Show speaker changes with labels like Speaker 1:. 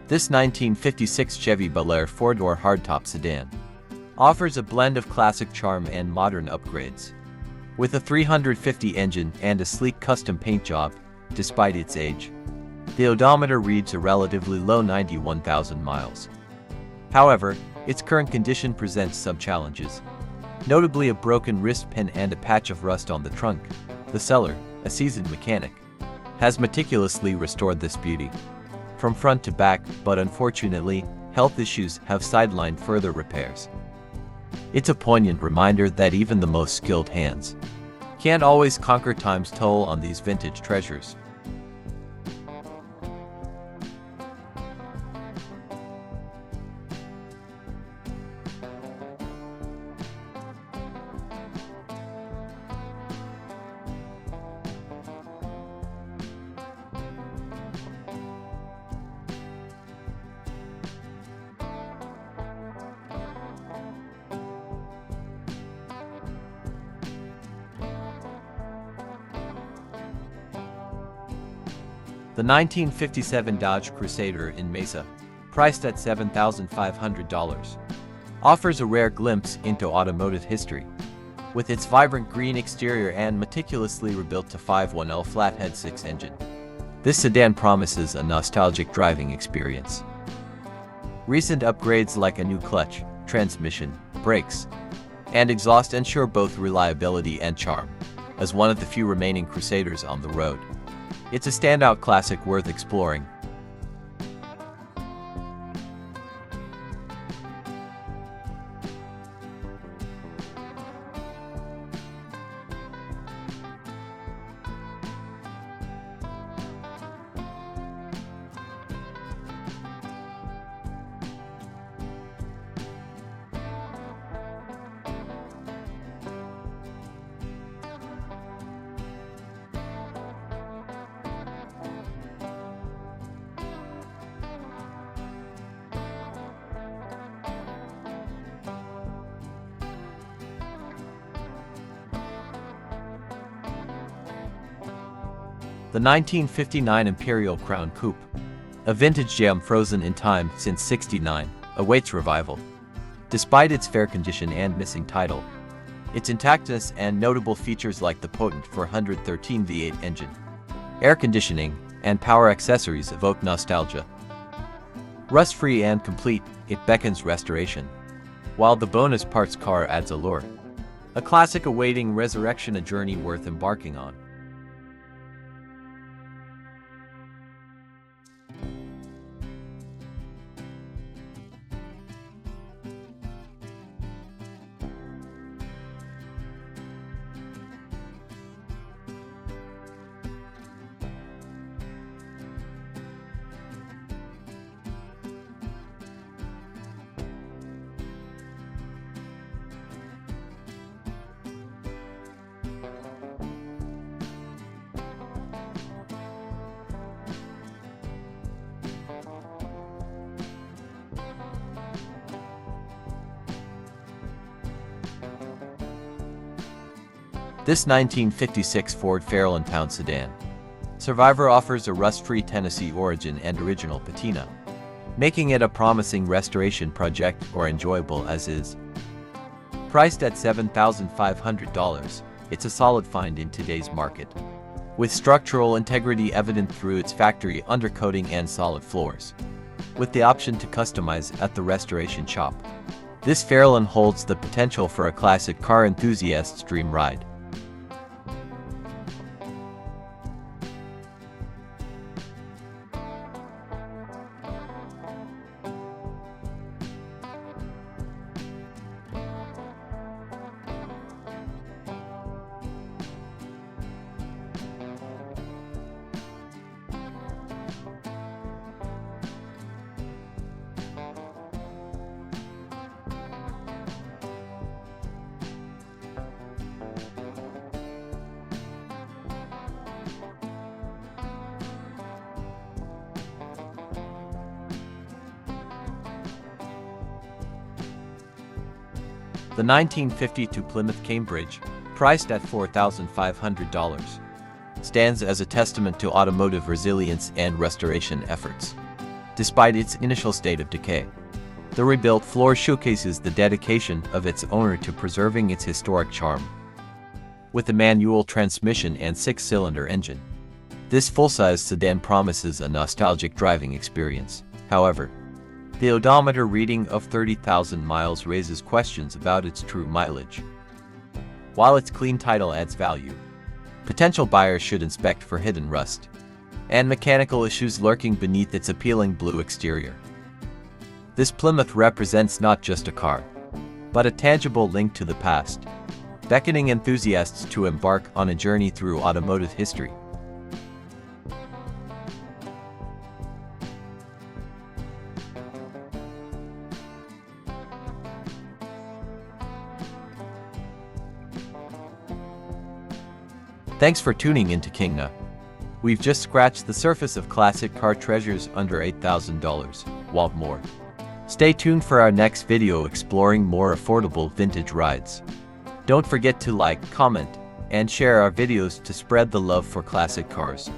Speaker 1: This 1956 Chevy Blair four-door hardtop sedan offers a blend of classic charm and modern upgrades. With a 350 engine and a sleek custom paint job, despite its age, the odometer reads a relatively low 91,000 miles. However, its current condition presents some challenges, notably a broken wrist pin and a patch of rust on the trunk. The seller, a seasoned mechanic, has meticulously restored this beauty from front to back, but unfortunately, health issues have sidelined further repairs. It's a poignant reminder that even the most skilled hands can't always conquer time's toll on these vintage treasures. The 1957 Dodge Crusader in Mesa, priced at $7,500, offers a rare glimpse into automotive history. With its vibrant green exterior and meticulously rebuilt to 510 flathead 6 engine, this sedan promises a nostalgic driving experience. Recent upgrades like a new clutch, transmission, brakes, and exhaust ensure both reliability and charm. As one of the few remaining Crusaders on the road, it's a standout classic worth exploring. The 1959 Imperial Crown Coupe, a vintage gem frozen in time since '69, awaits revival. Despite its fair condition and missing title, its intactness and notable features like the potent 413 V8 engine, air conditioning, and power accessories evoke nostalgia. Rust-free and complete, it beckons restoration, while the bonus parts car adds allure. A classic awaiting resurrection, a journey worth embarking on. This 1956 Ford Fairlane Town Sedan Survivor offers a rust-free Tennessee origin and original patina, making it a promising restoration project or enjoyable as is. Priced at $7,500, it's a solid find in today's market, with structural integrity evident through its factory undercoating and solid floors. With the option to customize at the restoration shop, this Fairlane holds the potential for a classic car enthusiast's dream ride. The 1952 Plymouth Cambridge, priced at $4,500, stands as a testament to automotive resilience and restoration efforts. despite its initial state of decay. The rebuilt floor showcases the dedication of its owner to preserving its historic charm. With a manual transmission and 6-cylinder engine, this full-size sedan promises a nostalgic driving experience. However, the odometer reading of 30,000 miles raises questions about its true mileage. While its clean title adds value, potential buyers should inspect for hidden rust and mechanical issues lurking beneath its appealing blue exterior. This Plymouth represents not just a car, but a tangible link to the past, beckoning enthusiasts to embark on a journey through automotive history. Thanks for tuning into Kingna. We've just scratched the surface of classic car treasures under $8,000. Want more? Stay tuned for our next video exploring more affordable vintage rides. Don't forget to like, comment, and share our videos to spread the love for classic cars.